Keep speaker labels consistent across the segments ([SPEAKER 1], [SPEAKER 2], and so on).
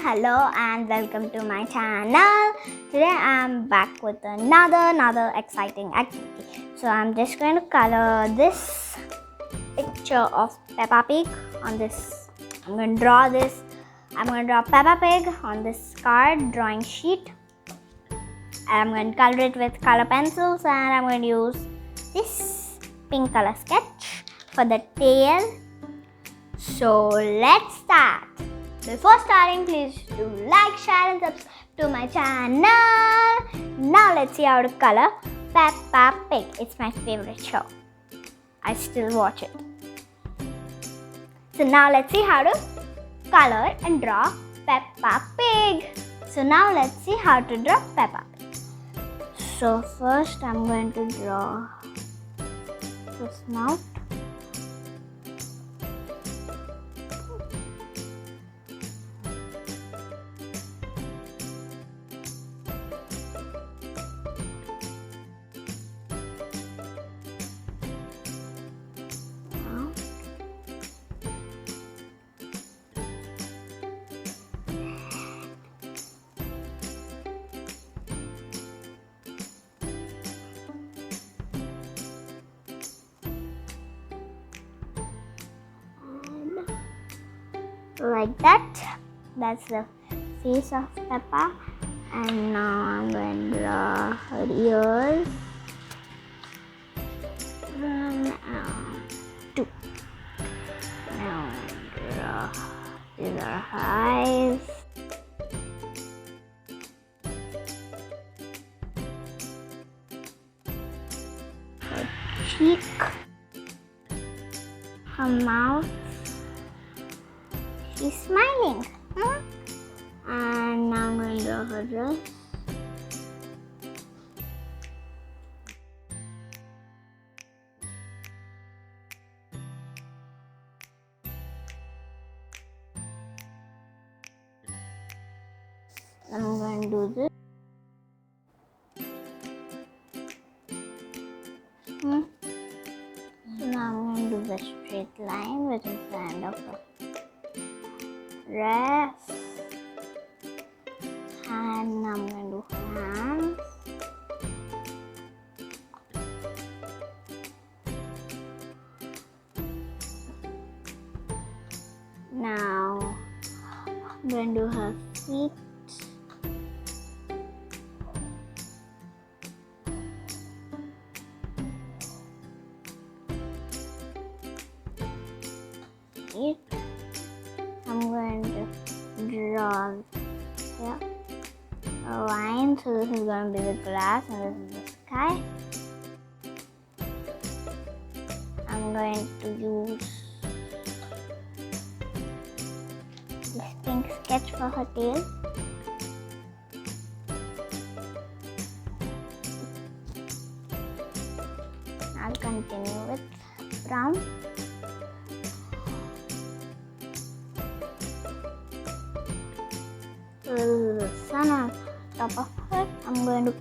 [SPEAKER 1] hello and welcome to my channel. Today I'm back with another exciting activity. So I'm just going to color this picture of Peppa Pig on this. I'm going to draw this. I'm going to draw Peppa Pig on this card drawing sheet. I'm going to color it with color pencils, and I'm going to use this pink color sketch for the tail. So let's start. Before starting, please do like, share and subscribe to my channel. Now let's see how to color Peppa Pig. It's my favorite show. I still watch it. So now let's see how to color and draw Peppa Pig. So now let's see how to draw Peppa Pig. So first I'm going to draw the snout. Like that. That's the face of Peppa. And now I'm going to draw her ears. One, two. Now I'm going to draw these are her eyes. Her cheek. Her mouth. She's smiling. And now I'm going to draw her dress. I'm going to do this. So now I'm going to do the straight line, which is the end of the dress. And now I'm going to do her hands. Now I'm going to do her feet. I'm going to draw a line. So this is going to be the grass and this is the sky. I'm going to use this pink sketch for her tail. I'll continue with brown. So this is the sun on top of it. I'm going to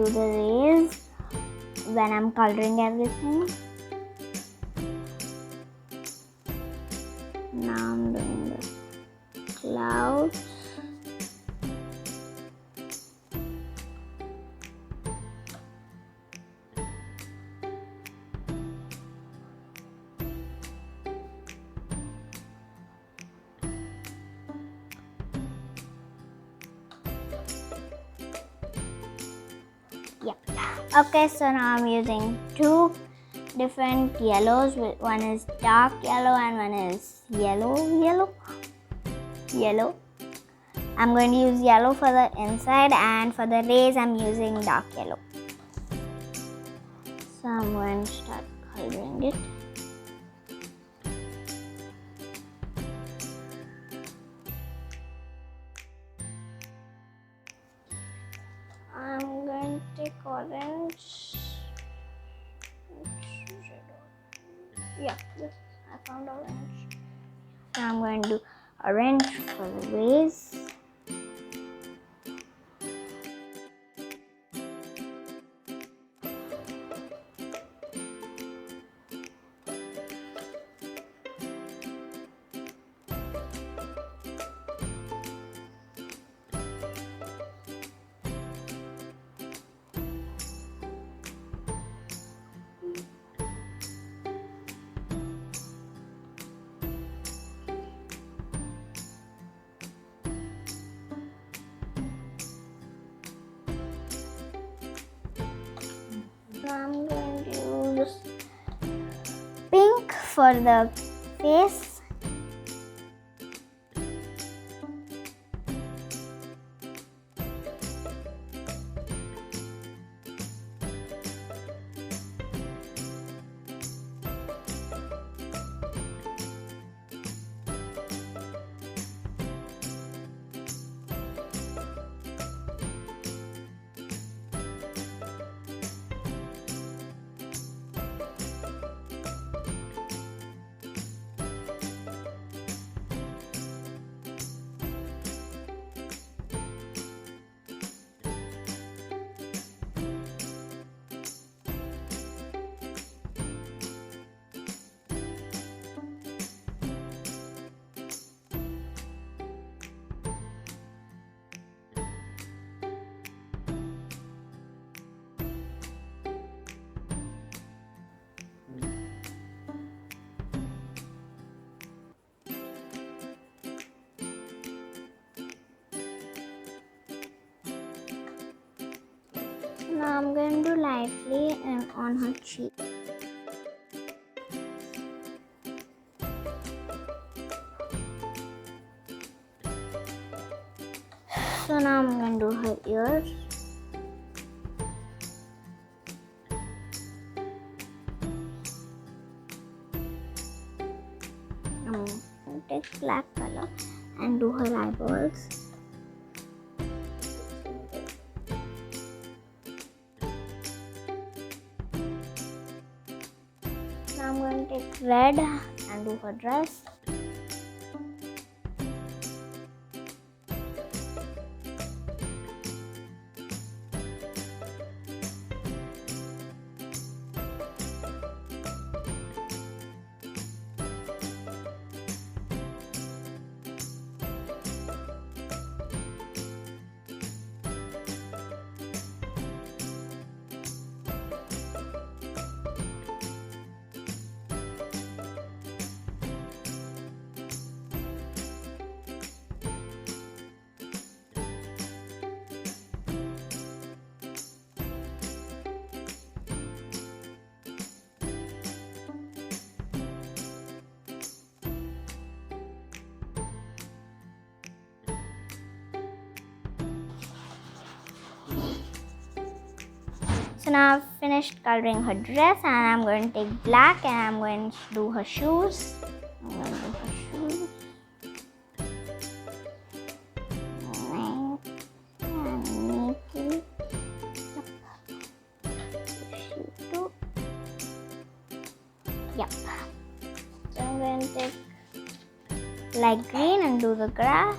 [SPEAKER 1] do the rays when I'm coloring everything. Now I'm doing the clouds. Okay, so now I'm using two different yellows. One is dark yellow and one is yellow. I'm going to use yellow for the inside, and for the rays I'm using dark yellow. So I'm going to start coloring it. I'm going to take orange. Yeah, this I found orange. So I'm going to do orange for the rays. for the face. Now I'm going to do lightly and on her cheek. So now I'm going to do her ears. I'm going to take black color and do her eyeballs. Now I'm going to take red and do her dress. So now I've finished coloring her dress, and I'm going to take black and I'm going to do her shoes. I'm going to do her shoes. And neatly. Yep. So I'm going to take light green and do the grass.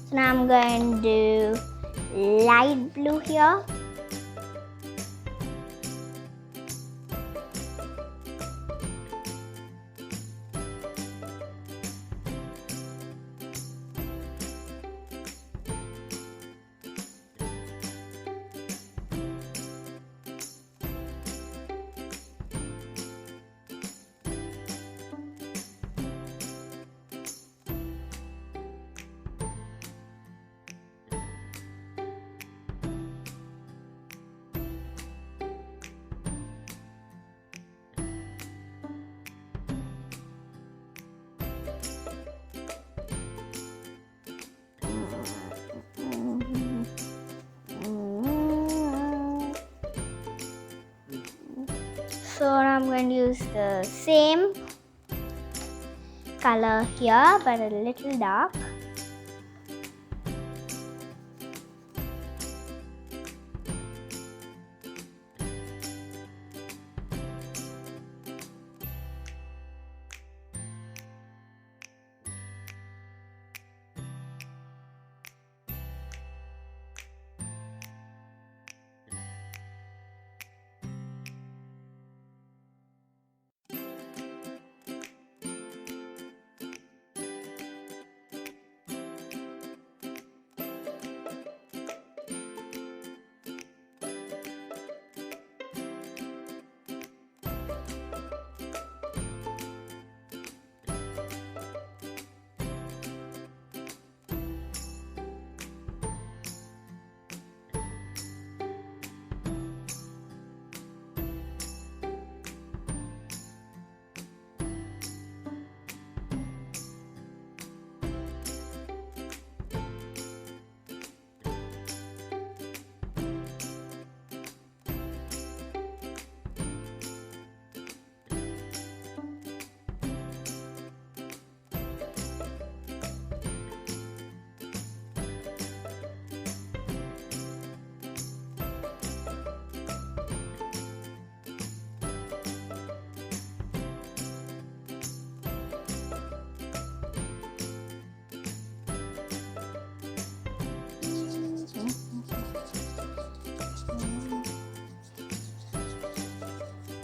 [SPEAKER 1] So now I'm going to do light blue here. So now I'm going to use the same color here, but a little dark.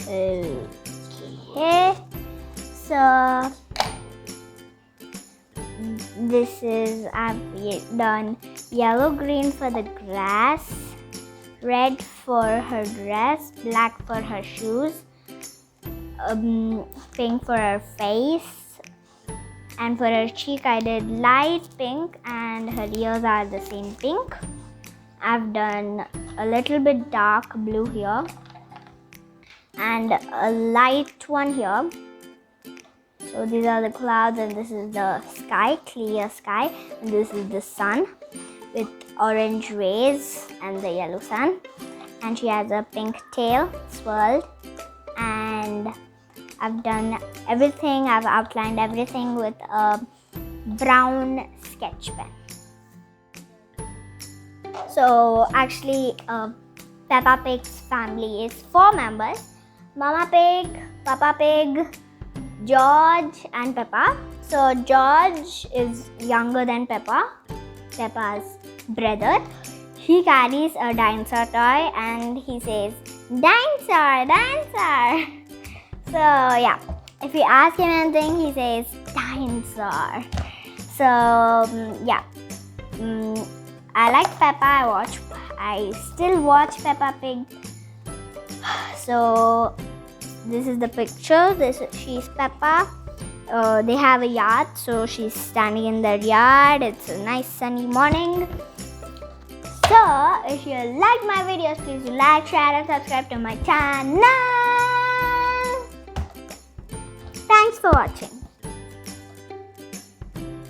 [SPEAKER 1] Okay, so this is, I've done yellow green for the grass, red for her dress, black for her shoes, pink for her face, and for her cheek I did light pink, and her ears are the same pink. I've done a little bit dark blue here and a light one here. So these are the clouds, and this is the sky, clear sky, and this is the sun with orange rays and the yellow sun, and she has a pink tail swirled. And I've done everything, I've outlined everything with a brown sketch pen. So actually Peppa Pig's family is 4 members: Mama Pig, Papa Pig, George and Peppa. So George is younger than Peppa, Peppa's brother. He carries a dinosaur toy and he says, "Dinosaur, dinosaur." So yeah, if you ask him anything, he says dinosaur. So yeah, I like Peppa. I still watch Peppa Pig. So this is the picture. She's Peppa. They have a yard, so she's standing in their yard. It's a nice sunny morning. So if you like my videos, please do like, share and subscribe to my channel. Thanks for watching.